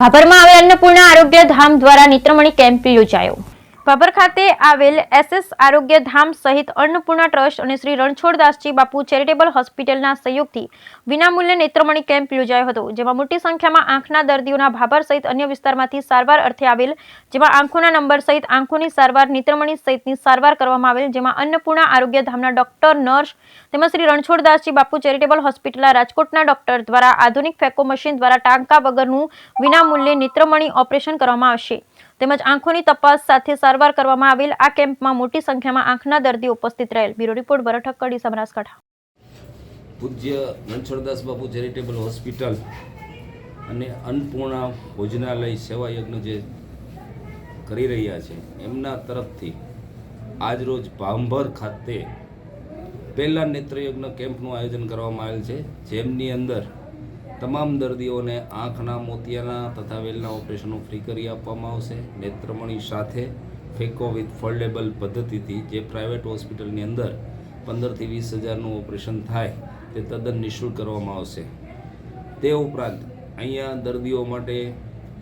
ભાભરમાં આવેલ અન્નપૂર્ણા આરોગ્ય ધામ દ્વારા નેત્રમણી કેમ્પ યોજાયો। ભાભર ખાતે આવેલ એસએસ આરોગ્ય ધામ સહિત અન્નપૂર્ણા ટ્રસ્ટ અને શ્રી રણછોડદાસજી બાપુ ચેરિટેબલ હોસ્પિટલના સહયોગથી વિનામૂલ્યે નેત્રમણી કેમ્પ યોજાયો હતો, જેમાં મોટી સંખ્યામાં આંખના દર્દીઓના ભાભર સહિત અન્ય વિસ્તારમાંથી સારવાર અર્થે આવેલ, જેમાં આંખોના નંબર સહિત આંખોની સારવાર, નેત્રમણી સહિતની સારવાર કરવામાં આવેલ, જેમાં અન્નપૂર્ણા આરોગ્ય ધામના ડોક્ટર, નર્સ તેમજ શ્રી રણછોડદાસજી બાપુ ચેરિટેબલ હોસ્પિટલના રાજકોટના ડોક્ટર દ્વારા આધુનિક ફેકો મશીન દ્વારા ટાંકા વગરનું વિનામૂલ્યે નેત્રમણી ઓપરેશન કરવામાં આવશે, તેમજ આંખોની તપાસ સાથે સારવાર કરવામાં આવેલ। આ કેમ્પમાં મોટી સંખ્યામાં આંખના દર્દીઓ ઉપસ્થિત રહેલ। બ્યુરો રિપોર્ટ ભરત કડી, બનાસકાંઠા। પૂજ્ય રણછોડદાસ બાપુ ચેરિટેબલ હોસ્પિટલ અને અન્નપૂર્ણા ભોજનાલય સેવા યજ્ઞ જે કરી રહ્યા છે એમના તરફથી આજરોજ ભાભર ખાતે પહેલા નેત્રયજ્ઞ કેમ્પનું આયોજન કરવામાં આવેલ છે, જેમની અંદર તમામ દર્દીઓને આંખના, મોતિયાના તથા વેલના ઓપરેશનો ફ્રી કરી આપવામાં આવશે। નેત્રમણી સાથે ફેકો વિથ ફોલ્ડેબલ પદ્ધતિથી જે પ્રાઇવેટ હોસ્પિટલની અંદર 15 થી 20 હજારનું ઓપરેશન થાય તે તદ્દન નિઃશુલ્ક કરવામાં આવશે। તે ઉપરાંત અહીંયા દર્દીઓ માટે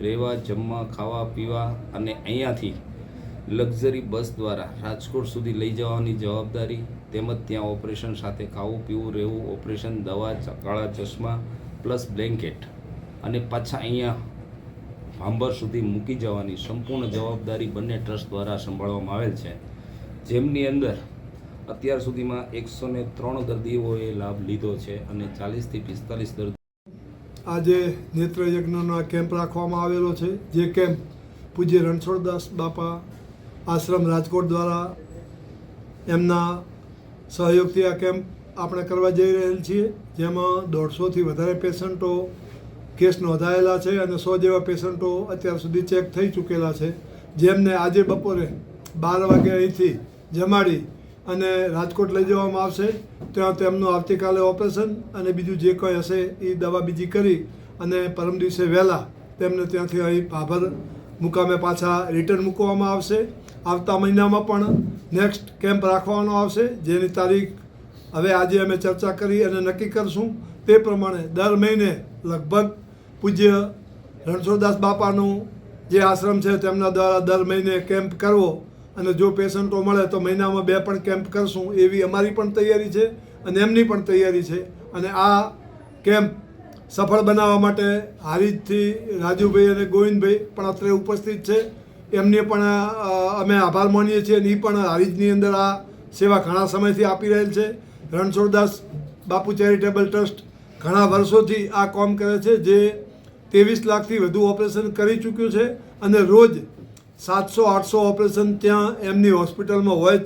રહેવા, જમવા, ખાવા, પીવા અને અહીંયાથી લક્ઝરી બસ દ્વારા રાજકોટ સુધી લઈ જવાની જવાબદારી, તેમજ ત્યાં ઓપરેશન સાથે ખાવું, પીવું, રહેવું, ઓપરેશન, દવા, કાળા ચશ્મા પ્લસ બ્લેન્કેટ અને પાછા અહીંયા ભાભર સુધી મૂકી જવાની સંપૂર્ણ જવાબદારી બંને ટ્રસ્ટ દ્વારા સંભાળવામાં આવેલ છે, જેમની અંદર અત્યાર સુધીમાં 103 દર્દીઓએ લાભ લીધો છે અને 40 થી 45 દર્દીઓ આજે નેત્રયજ્ઞનો કેમ્પ રાખવામાં આવેલો છે, જે કેમ્પ પૂજ્ય રણછોડદાસ બાપા આશ્રમ રાજકોટ દ્વારા એમના સહયોગથી આ કેમ્પ આપણે કરવા જઈ રહેલ છીએ, જેમાં 150 થી વધારે પેશન્ટો કેસ નોંધાયેલા છે અને 100 જેવા પેશન્ટો અત્યાર સુધી ચેક થઈ ચૂકેલા છે, જેમને આજે બપોરે 12 વાગે અહીંથી જમાડી અને રાજકોટ લઈ જવામાં આવશે। ત્યાં તેમનું આવતીકાલે ઓપરેશન અને બીજું જે કંઈ હશે એ દવા બીજી કરી અને પરમ દિવસે વહેલા તેમને ત્યાંથી અહીં ભાભર મુકામે પાછા રિટર્ન મૂકવામાં આવશે। આવતા મહિનામાં પણ નેક્સ્ટ કેમ્પ રાખવાનો આવશે, જેની તારીખ હવે આજે અમે ચર્ચા કરી અને નક્કી કરશું। તે પ્રમાણે દર મહિને લગભગ પૂજ્ય રણછોડદાસ બાપાનું જે આશ્રમ છે તેમના દ્વારા દર મહિને કેમ્પ કરવો અને જો પેશન્ટો મળે તો મહિનામાં 2 પણ કેમ્પ કરશું, એવી અમારી પણ તૈયારી છે અને એમની પણ તૈયારી છે। અને આ કેમ્પ સફળ બનાવવા માટે હારીજથી રાજુભાઈ અને ગોવિંદભાઈ પણ અત્રે ઉપસ્થિત છે, એમને પણ અમે આભાર માનીએ છીએ અને એ પણ હારીજની અંદર આ સેવા ઘણા સમયથી આપી રહેલ છે। રણછોડદાસ બાપુ ચેરિટેબલ ટ્રસ્ટ ઘણા વર્ષોથી આ કામ કરે છે, જે 23 લાખથી વધુ ઓપરેશન કરી ચૂક્યું છે અને રોજ 700-800 ઓપરેશન ત્યાં એમની હોસ્પિટલમાં હોય